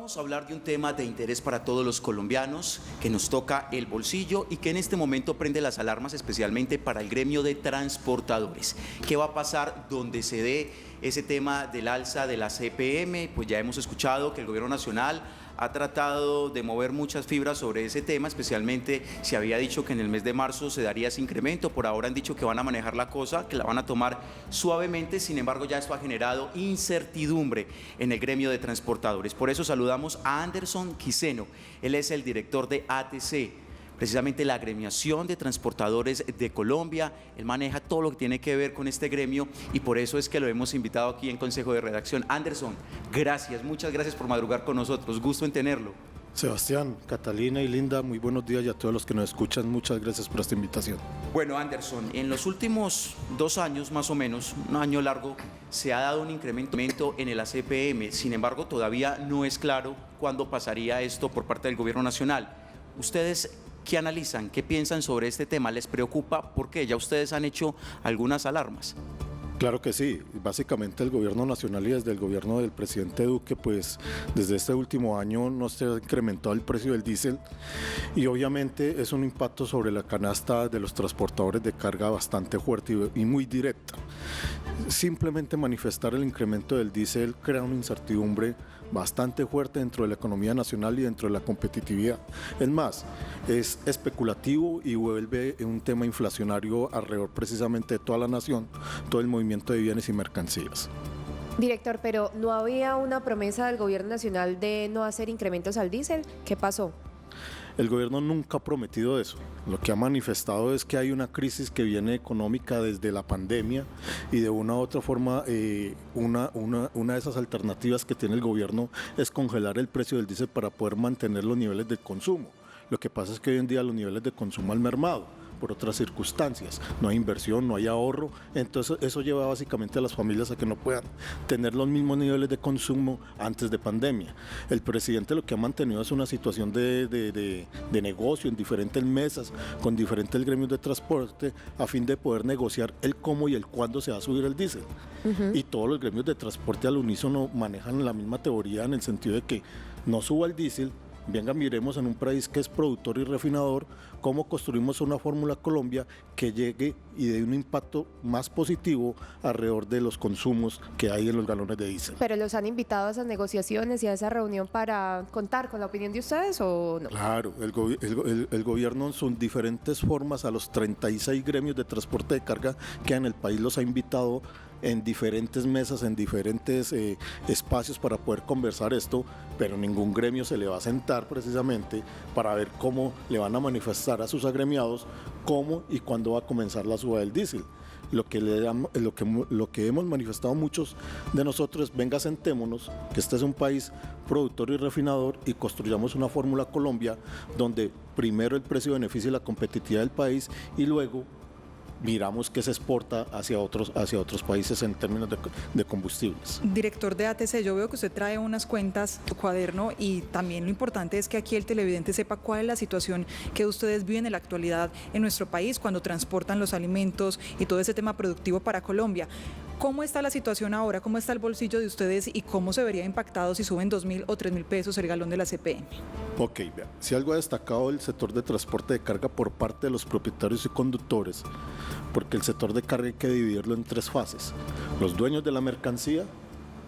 vamos a hablar de un tema de interés para todos los colombianos, que nos toca el bolsillo y que en este momento prende las alarmas especialmente para el gremio de transportadores. ¿Qué va a pasar donde se dé ese tema del alza de la CPM? Pues ya hemos escuchado que el gobierno nacional ha tratado de mover muchas fibras sobre ese tema, especialmente se había dicho que en el mes de marzo se daría ese incremento. Por ahora han dicho que van a manejar la cosa, que la van a tomar suavemente. Sin embargo, ya esto ha generado incertidumbre en el gremio de transportadores. Por eso saludamos a Anderson Quiseno. Él es el director de ATC, precisamente la agremiación de transportadores de Colombia. Él maneja todo lo que tiene que ver con este gremio y por eso es que lo hemos invitado aquí en Consejo de Redacción. Anderson, gracias, muchas gracias por madrugar con nosotros, gusto en tenerlo. Sebastián, Catalina y Linda, muy buenos días, y a todos los que nos escuchan, muchas gracias por esta invitación. Bueno, Anderson, en los últimos 2 años más o menos, un año largo, se ha dado un incremento en el ACPM. Sin embargo, todavía no es claro cuándo pasaría esto por parte del gobierno nacional. Ustedes, ¿qué analizan? ¿Qué piensan sobre este tema? ¿Les preocupa? Porque ya ustedes han hecho algunas alarmas. Claro que sí, básicamente el gobierno nacional y desde el gobierno del presidente Duque, pues desde este último año no se ha incrementado el precio del diésel y obviamente es un impacto sobre la canasta de los transportadores de carga bastante fuerte y muy directa. Simplemente manifestar el incremento del diésel crea una incertidumbre bastante fuerte dentro de la economía nacional y dentro de la competitividad. Es más, es especulativo y vuelve un tema inflacionario alrededor precisamente de toda la nación, todo el movimiento de bienes y mercancías. Director, pero ¿no había una promesa del gobierno nacional de no hacer incrementos al diésel? ¿Qué pasó? El gobierno nunca ha prometido eso. Lo que ha manifestado es que hay una crisis que viene económica desde la pandemia y de una u otra forma una de esas alternativas que tiene el gobierno es congelar el precio del diésel para poder mantener los niveles de consumo. Lo que pasa es que hoy en día los niveles de consumo han mermado por otras circunstancias, no hay inversión, no hay ahorro, entonces eso lleva básicamente a las familias a que no puedan tener los mismos niveles de consumo antes de pandemia. El presidente lo que ha mantenido es una situación de negocio en diferentes mesas, con diferentes gremios de transporte, a fin de poder negociar el cómo y el cuándo se va a subir el diésel. Y todos los gremios de transporte al unísono manejan la misma teoría en el sentido de que no suba el diésel. Venga, miremos en un país que es productor y refinador, cómo construimos una fórmula Colombia que llegue y dé un impacto más positivo alrededor de los consumos que hay en los galones de diésel. ¿Pero los han invitado a esas negociaciones y a esa reunión para contar con la opinión de ustedes o no? Claro, el gobierno en sus diferentes formas a los 36 gremios de transporte de carga que en el país los ha invitado en diferentes mesas, en diferentes espacios para poder conversar esto, pero ningún gremio se le va a sentar precisamente para ver cómo le van a manifestar a sus agremiados cómo y cuándo va a comenzar la suba del diésel. Lo que hemos manifestado muchos de nosotros es: venga, sentémonos, que este es un país productor y refinador y construyamos una fórmula Colombia donde primero el precio beneficie la competitividad del país y luego miramos que se exporta hacia otros países en términos de combustibles. Director de ATC, yo veo que usted trae unas cuentas, su cuaderno, y también lo importante es que aquí el televidente sepa cuál es la situación que ustedes viven en la actualidad en nuestro país cuando transportan los alimentos y todo ese tema productivo para Colombia. ¿Cómo está la situación ahora? ¿Cómo está el bolsillo de ustedes y cómo se vería impactado si suben 2.000 o 3.000 pesos el galón de la CPM? Ok, vea, si algo ha destacado el sector de transporte de carga por parte de los propietarios y conductores, porque el sector de carga hay que dividirlo en 3 fases: los dueños de la mercancía,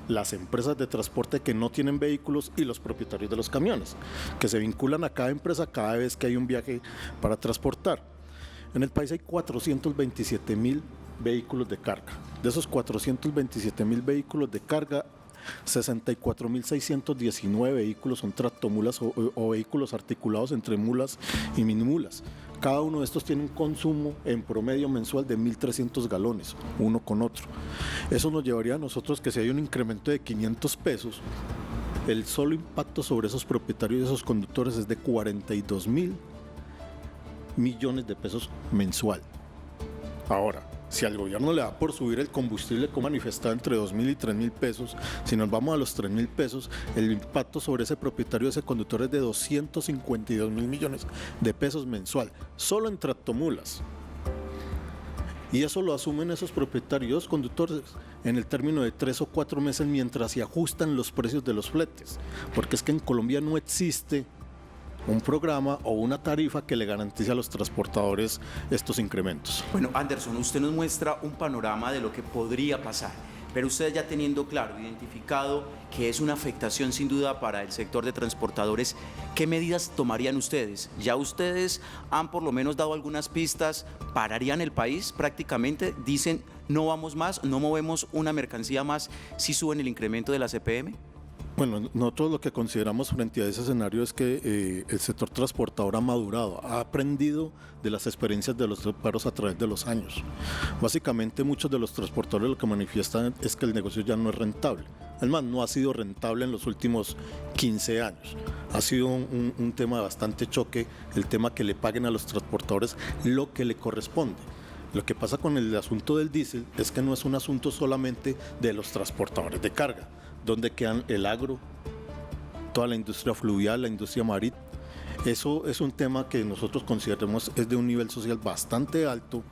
las empresas de transporte que no tienen vehículos y los propietarios de los camiones, que se vinculan a cada empresa cada vez que hay un viaje para transportar. En el país hay 427.000 vehículos de carga. De esos 427.000 vehículos de carga, 64.619 vehículos son tractomulas o vehículos articulados entre mulas y minimulas. Cada uno de estos tiene un consumo en promedio mensual de 1.300 galones, uno con otro. Eso nos llevaría a nosotros que si hay un incremento de 500 pesos, el solo impacto sobre esos propietarios y esos conductores es de 42.000 millones de pesos mensual. Ahora, si al gobierno le da por subir el combustible como manifestado entre 2.000 y 3.000 pesos, si nos vamos a los 3.000 pesos, el impacto sobre ese propietario, ese conductor, es de 252.000 millones de pesos mensual, solo en tractomulas. Y eso lo asumen esos propietarios conductores en el término de 3 o 4 meses mientras se ajustan los precios de los fletes. Porque es que en Colombia no existe un programa o una tarifa que le garantice a los transportadores estos incrementos. Bueno, Anderson, usted nos muestra un panorama de lo que podría pasar, pero ustedes ya teniendo claro, identificado que es una afectación sin duda para el sector de transportadores, ¿qué medidas tomarían ustedes? Ya ustedes han por lo menos dado algunas pistas, ¿pararían el país prácticamente? Dicen, no vamos más, no movemos una mercancía más si suben el incremento de la CPM. Bueno, nosotros lo que consideramos frente a ese escenario es que el sector transportador ha madurado, ha aprendido de las experiencias de los paros a través de los años. Básicamente muchos de los transportadores lo que manifiestan es que el negocio ya no es rentable. Además, no ha sido rentable en los últimos 15 años. Ha sido un tema bastante choque el tema que le paguen a los transportadores lo que le corresponde. Lo que pasa con el asunto del diésel es que no es un asunto solamente de los transportadores de carga, donde quedan el agro, toda la industria fluvial, la industria marítima. Eso es un tema que nosotros consideramos es de un nivel social bastante alto,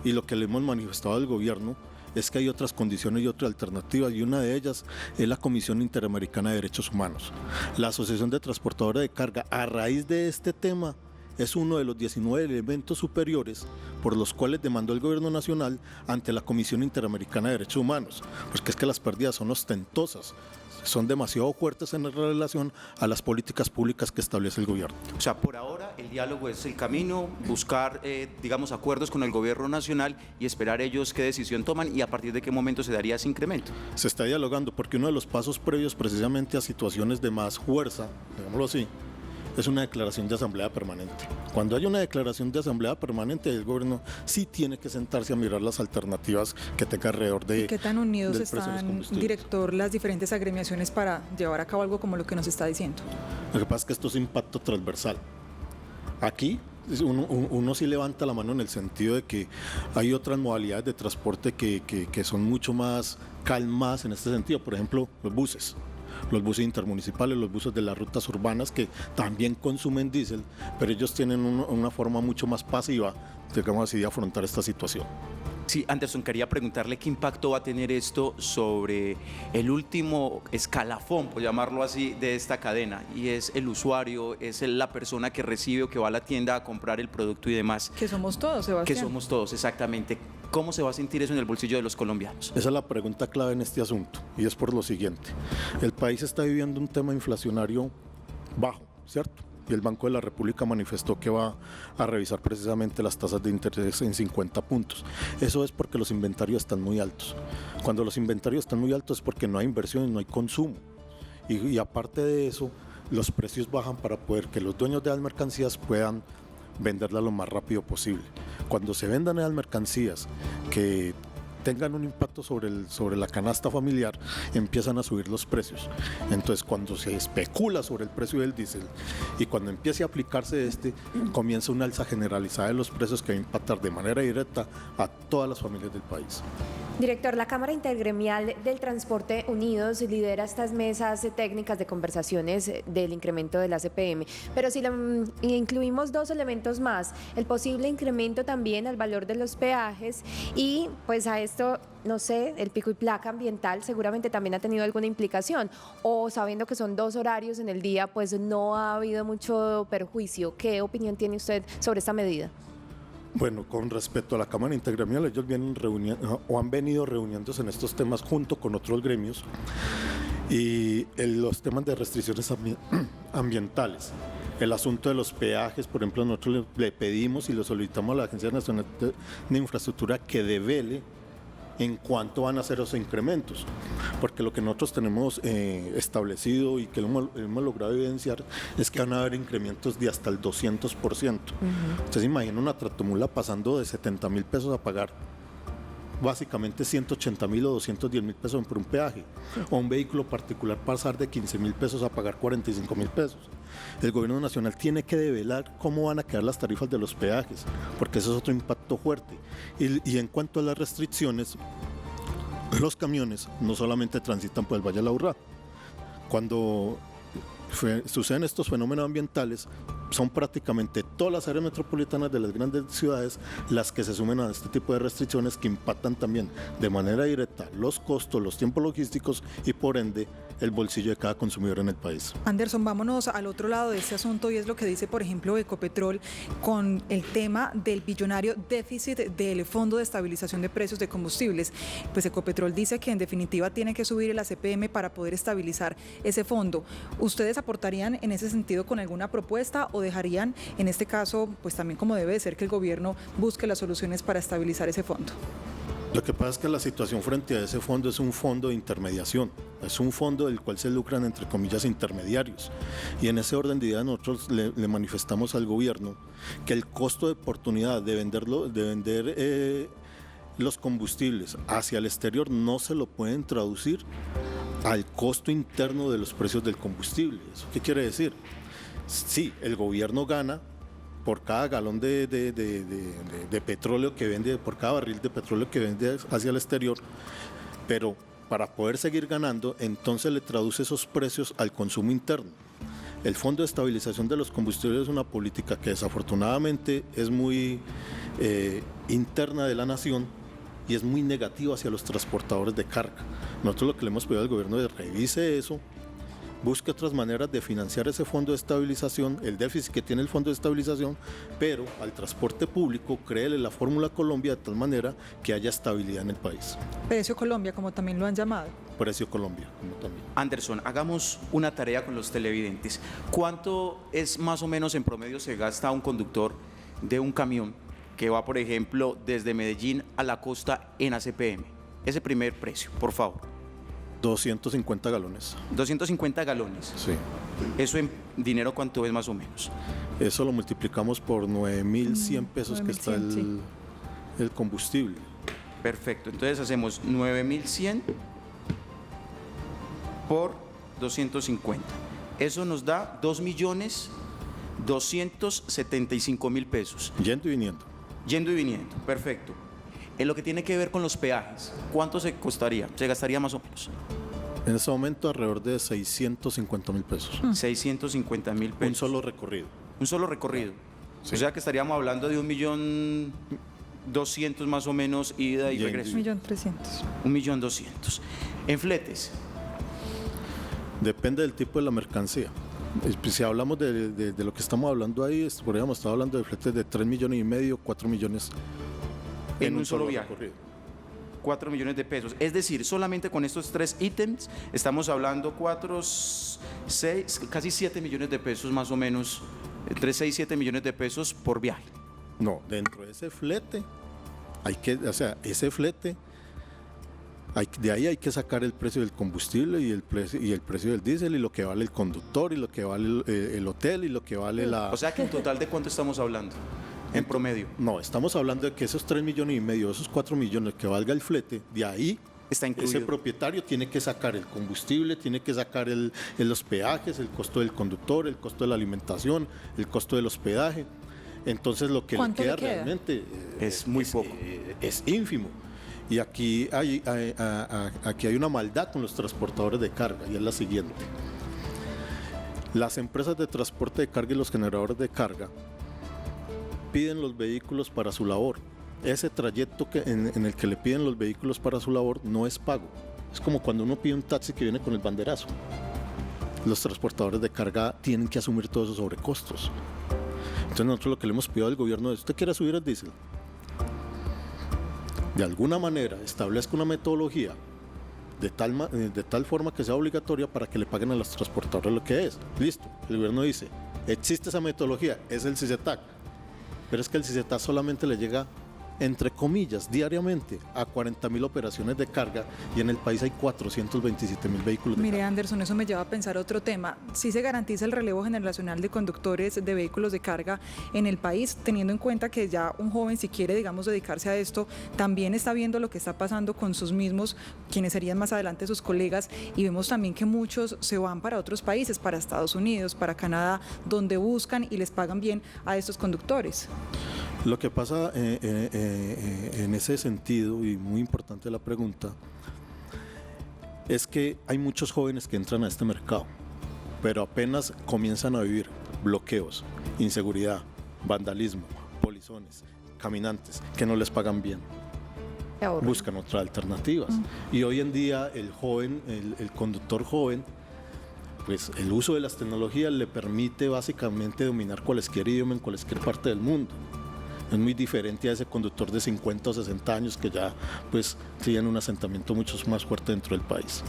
y lo que le hemos manifestado al gobierno es que hay otras condiciones y otras alternativas, y una de ellas es la Comisión Interamericana de Derechos Humanos. La Asociación de Transportadores de Carga, a raíz de este tema, es uno de los 19 elementos superiores por los cuales demandó el gobierno nacional ante la Comisión Interamericana de Derechos Humanos, porque es que las pérdidas son ostentosas, son demasiado fuertes en relación a las políticas públicas que establece el gobierno. O sea, por ahora el diálogo es el camino, buscar, digamos, acuerdos con el gobierno nacional y esperar ellos qué decisión toman y a partir de qué momento se daría ese incremento. Se está dialogando porque uno de los pasos previos precisamente a situaciones de más fuerza, digámoslo así, es una declaración de asamblea permanente. Cuando hay una declaración de asamblea permanente, el gobierno sí tiene que sentarse a mirar las alternativas que tenga alrededor de... ¿Y qué tan unidos están, director, las diferentes agremiaciones para llevar a cabo algo como lo que nos está diciendo? Lo que pasa es que esto es impacto transversal. Aquí uno sí levanta la mano en el sentido de que hay otras modalidades de transporte que son mucho más calmadas en este sentido. Por ejemplo, los buses intermunicipales, los buses de las rutas urbanas que también consumen diésel, pero ellos tienen una forma mucho más pasiva, digamos así, de afrontar esta situación. Sí, Anderson, quería preguntarle qué impacto va a tener esto sobre el último escalafón, por llamarlo así, de esta cadena, y es el usuario, es la persona que recibe o que va a la tienda a comprar el producto y demás. Que somos todos, Sebastián. Que somos todos, exactamente. ¿Cómo se va a sentir eso en el bolsillo de los colombianos? Esa es la pregunta clave en este asunto, y es por lo siguiente. El país está viviendo un tema inflacionario bajo, ¿cierto? Y el Banco de la República manifestó que va a revisar precisamente las tasas de interés en 50 puntos. Eso es porque los inventarios están muy altos. Cuando los inventarios están muy altos es porque no hay inversión y no hay consumo. Y aparte de eso, los precios bajan para poder que los dueños de las mercancías puedan venderlas lo más rápido posible. Cuando se vendan esas mercancías que tengan un impacto sobre la canasta familiar, empiezan a subir los precios. Entonces, cuando se especula sobre el precio del diésel y cuando empiece a aplicarse comienza una alza generalizada de los precios que va a impactar de manera directa a todas las familias del país. Director, la Cámara Intergremial del Transporte Unidos lidera estas mesas técnicas de conversaciones del incremento de la CPM, pero si incluimos dos elementos más, el posible incremento también al valor de los peajes y pues a esto, no sé, el pico y placa ambiental seguramente también ha tenido alguna implicación, o sabiendo que son 2 horarios en el día, pues no ha habido mucho perjuicio. ¿Qué opinión tiene usted sobre esta medida? Bueno, con respecto a la Cámara Intergremial, ellos han venido reuniéndose en estos temas junto con otros gremios y los temas de restricciones ambientales. El asunto de los peajes, por ejemplo, nosotros le pedimos y le solicitamos a la Agencia Nacional de Infraestructura que devele en cuánto van a ser esos incrementos, porque lo que nosotros tenemos establecido y que hemos logrado evidenciar es que van a haber incrementos de hasta el 200%. Ustedes imaginen una tractomula pasando de 70.000 pesos a pagar básicamente 180.000 o 210.000 pesos por un peaje, o un vehículo particular pasar de 15.000 pesos a pagar 45.000 pesos. El gobierno nacional tiene que develar cómo van a quedar las tarifas de los peajes, porque eso es otro impacto fuerte. Y en cuanto a las restricciones, los camiones no solamente transitan por el Valle de la Urrá. Cuando suceden estos fenómenos ambientales, son prácticamente todas las áreas metropolitanas de las grandes ciudades las que se sumen a este tipo de restricciones que impactan también de manera directa los costos, los tiempos logísticos y por ende el bolsillo de cada consumidor en el país. Anderson, vámonos al otro lado de este asunto y es lo que dice, por ejemplo, Ecopetrol con el tema del billonario déficit del Fondo de Estabilización de Precios de Combustibles. Pues Ecopetrol dice que en definitiva tiene que subir la CPM para poder estabilizar ese fondo. ¿Ustedes aportarían en ese sentido con alguna propuesta o dejarían, en este caso, pues también como debe de ser, que el gobierno busque las soluciones para estabilizar ese fondo? Lo que pasa es que la situación frente a ese fondo es un fondo de intermediación, es un fondo del cual se lucran entre comillas intermediarios y en ese orden de ideas nosotros le manifestamos al gobierno que el costo de oportunidad de vender los combustibles hacia el exterior no se lo pueden traducir al costo interno de los precios del combustible. ¿Eso qué quiere decir? Sí, el gobierno gana por cada galón de petróleo que vende, por cada barril de petróleo que vende hacia el exterior, pero para poder seguir ganando, entonces le traduce esos precios al consumo interno. El Fondo de Estabilización de los Combustibles es una política que desafortunadamente es muy interna de la nación y es muy negativa hacia los transportadores de carga. Nosotros lo que le hemos pedido al gobierno es revise eso, busque otras maneras de financiar ese fondo de estabilización, el déficit que tiene el fondo de estabilización, pero al transporte público créele la fórmula Colombia de tal manera que haya estabilidad en el país. Precio Colombia, como también lo han llamado. Precio Colombia, como también. Anderson, hagamos una tarea con los televidentes. ¿Cuánto es más o menos en promedio se gasta un conductor de un camión que va, por ejemplo, desde Medellín a la costa en ACPM? Ese primer precio, por favor. 250 galones. 250 galones. Sí. ¿Eso en dinero cuánto es más o menos? Eso lo multiplicamos por 9.100 pesos que está el combustible. Perfecto, entonces hacemos 9.100 por 250. Eso nos da 2.275.000 pesos. Yendo y viniendo. Yendo y viniendo, perfecto. En lo que tiene que ver con los peajes, ¿cuánto se costaría? ¿Se gastaría más o menos? En ese momento alrededor de 650.000 pesos. 650.000 pesos. Un solo recorrido. Un solo recorrido. Sí. O sea que estaríamos hablando de 1.200.000 más o menos ida y regreso. 1.300.000. 1.200.000. En fletes. Depende del tipo de la mercancía. Si hablamos de lo que estamos hablando ahí, podríamos estar hablando de fletes de 3,5 millones, 4 millones en un solo viaje. Recorrido. 4 millones de pesos. Es decir, solamente con estos 3 ítems estamos hablando 4, 6, casi 7 millones de pesos más o menos, entre 6 y 7 millones de pesos por viaje. No, dentro de ese flete, ese flete, de ahí hay que sacar el precio del combustible y el precio del diésel y lo que vale el conductor y lo que vale el hotel y lo que vale la... O sea que en total, ¿de cuánto estamos hablando? En promedio. No, estamos hablando de que esos 3,5 millones, esos 4 millones que valga el flete, de ahí está incluido. Ese propietario tiene que sacar el combustible, tiene que sacar los peajes, el costo del conductor, el costo de la alimentación, el costo del hospedaje. Entonces lo que le queda realmente es muy poco. Es ínfimo. Y aquí hay una maldad con los transportadores de carga y es la siguiente. Las empresas de transporte de carga y los generadores de carga piden los vehículos para su labor. Ese trayecto en el que le piden los vehículos para su labor no es pago. Es como cuando uno pide un taxi que viene con el banderazo. Los transportadores de carga tienen que asumir todos esos sobrecostos. Entonces nosotros lo que le hemos pedido al gobierno es, ¿usted quiere subir el diésel? De alguna manera establezca una metodología de tal forma que sea obligatoria para que le paguen a los transportadores lo que es. Listo, el gobierno dice, existe esa metodología, es el CICETAC. Pero es que el CICETAC solamente le llega, entre comillas, diariamente a 40.000 operaciones de carga y en el país hay 427.000 vehículos de Mire, carga. Anderson, eso me lleva a pensar otro tema. Si se garantiza el relevo generacional de conductores de vehículos de carga en el país, teniendo en cuenta que ya un joven, si quiere, digamos, dedicarse a esto, también está viendo lo que está pasando con sus mismos, quienes serían más adelante sus colegas, y vemos también que muchos se van para otros países, para Estados Unidos, para Canadá, donde buscan y les pagan bien a estos conductores. Lo que pasa en ese sentido, y muy importante la pregunta, es que hay muchos jóvenes que entran a este mercado, pero apenas comienzan a vivir bloqueos, inseguridad, vandalismo, polizones, caminantes que no les pagan bien. Buscan otras alternativas. Y hoy en día el joven, el conductor joven, pues el uso de las tecnologías le permite básicamente dominar cualquier idioma en cualquier parte del mundo. Es muy diferente a ese conductor de 50 o 60 años que ya pues tiene un asentamiento mucho más fuerte dentro del país.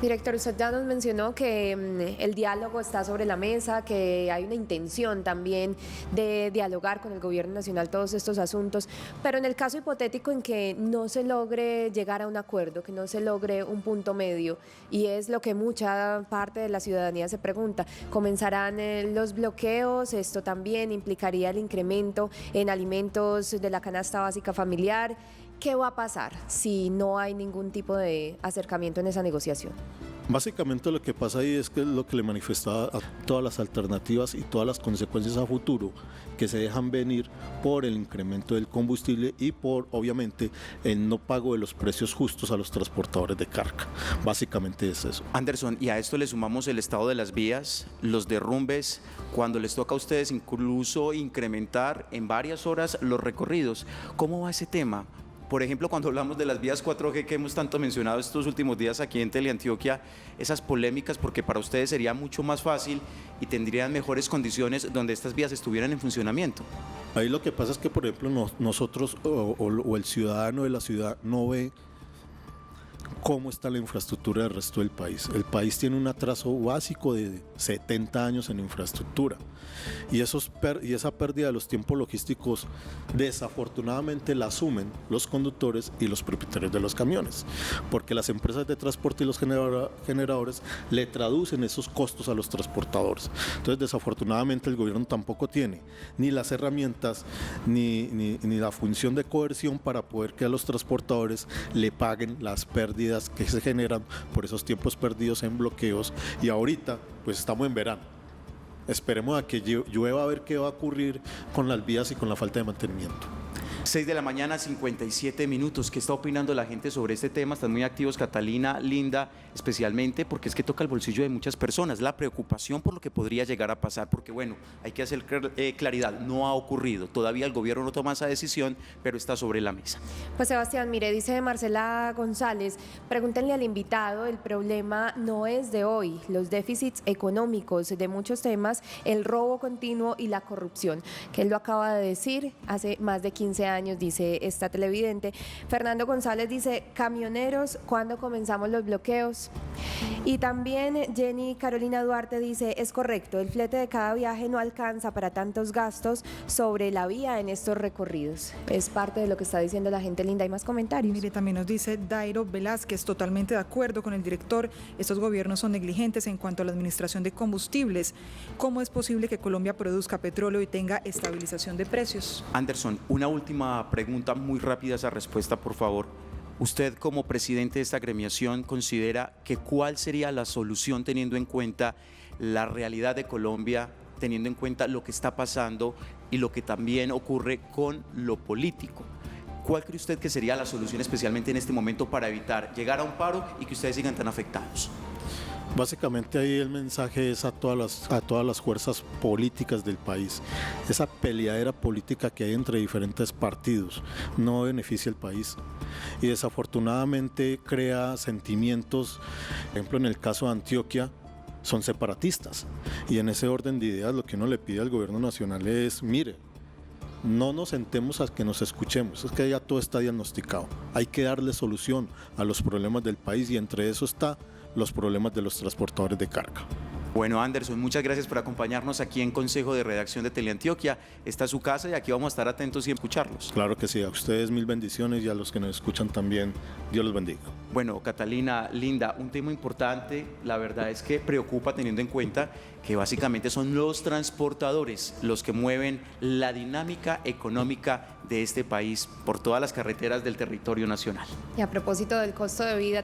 Director, usted ya nos mencionó que el diálogo está sobre la mesa, que hay una intención también de dialogar con el gobierno nacional todos estos asuntos, pero en el caso hipotético en que no se logre llegar a un acuerdo, que no se logre un punto medio, y es lo que mucha parte de la ciudadanía se pregunta, ¿comenzarán los bloqueos? Esto también implicaría el incremento en alimentos de la canasta básica familiar. ¿Qué va a pasar si no hay ningún tipo de acercamiento en esa negociación? Básicamente lo que pasa ahí es que es lo que le manifestaba a todas las alternativas y todas las consecuencias a futuro que se dejan venir por el incremento del combustible y por, obviamente, el no pago de los precios justos a los transportadores de carga. Básicamente es eso. Anderson, y a esto le sumamos el estado de las vías, los derrumbes, cuando les toca a ustedes incluso incrementar en varias horas los recorridos. ¿Cómo va ese tema? Por ejemplo, cuando hablamos de las vías 4G que hemos tanto mencionado estos últimos días aquí en Teleantioquia, esas polémicas, porque para ustedes sería mucho más fácil y tendrían mejores condiciones donde estas vías estuvieran en funcionamiento. Ahí lo que pasa es que, por ejemplo, nosotros o el ciudadano de la ciudad no ve cómo está la infraestructura del resto del país. El país tiene un atraso básico de 70 años en infraestructura y esa pérdida de los tiempos logísticos desafortunadamente la asumen los conductores y los propietarios de los camiones, porque las empresas de transporte y los generadores le traducen esos costos a los transportadores. Entonces, desafortunadamente, el gobierno tampoco tiene ni las herramientas ni la función de coerción para poder que a los transportadores le paguen las pérdidas que se generan por esos tiempos perdidos en bloqueos. Y ahorita pues estamos en verano, esperemos a que llueva a ver qué va a ocurrir con las vías y con la falta de mantenimiento. 6 de la mañana, 57 minutos. ¿Qué está opinando la gente sobre este tema? Están muy activos, Catalina, Linda, especialmente porque es que toca el bolsillo de muchas personas. La preocupación por lo que podría llegar a pasar, porque bueno, hay que hacer claridad, no ha ocurrido. Todavía el gobierno no toma esa decisión, pero está sobre la mesa. Pues Sebastián, mire, dice Marcela González, pregúntenle al invitado, el problema no es de hoy, los déficits económicos de muchos temas, el robo continuo y la corrupción, que él lo acaba de decir hace más de 15 años, dice esta televidente. Fernando González dice, camioneros, ¿cuándo comenzamos los bloqueos? Y también Jenny Carolina Duarte dice, es correcto, el flete de cada viaje no alcanza para tantos gastos sobre la vía en estos recorridos. Es parte de lo que está diciendo la gente linda. ¿Hay más comentarios? Mire, también nos dice Dairo Velázquez, totalmente de acuerdo con el director, estos gobiernos son negligentes en cuanto a la administración de combustibles. ¿Cómo es posible que Colombia produzca petróleo y tenga estabilización de precios? Anderson, una última pregunta muy rápida, esa respuesta, por favor. Usted, como presidente de esta agremiación, considera que ¿cuál sería la solución teniendo en cuenta la realidad de Colombia, teniendo en cuenta lo que está pasando y lo que también ocurre con lo político? ¿Cuál cree usted que sería la solución especialmente en este momento para evitar llegar a un paro y que ustedes sigan tan afectados? Básicamente ahí el mensaje es a todas las fuerzas políticas del país. Esa peleadera política que hay entre diferentes partidos no beneficia al país y desafortunadamente crea sentimientos. Por ejemplo, en el caso de Antioquia son separatistas y en ese orden de ideas lo que uno le pide al gobierno nacional es, mire, no nos sentemos a que nos escuchemos, es que ya todo está diagnosticado. Hay que darle solución a los problemas del país y entre eso está los problemas de los transportadores de carga. Bueno, Anderson, muchas gracias por acompañarnos aquí en Consejo de Redacción de Teleantioquia. Esta es su casa y aquí vamos a estar atentos y escucharlos. Claro que sí, a ustedes mil bendiciones y a los que nos escuchan también, Dios los bendiga. Bueno, Catalina, Linda, un tema importante, la verdad es que preocupa teniendo en cuenta que básicamente son los transportadores los que mueven la dinámica económica de este país por todas las carreteras del territorio nacional. Y a propósito del costo de vida...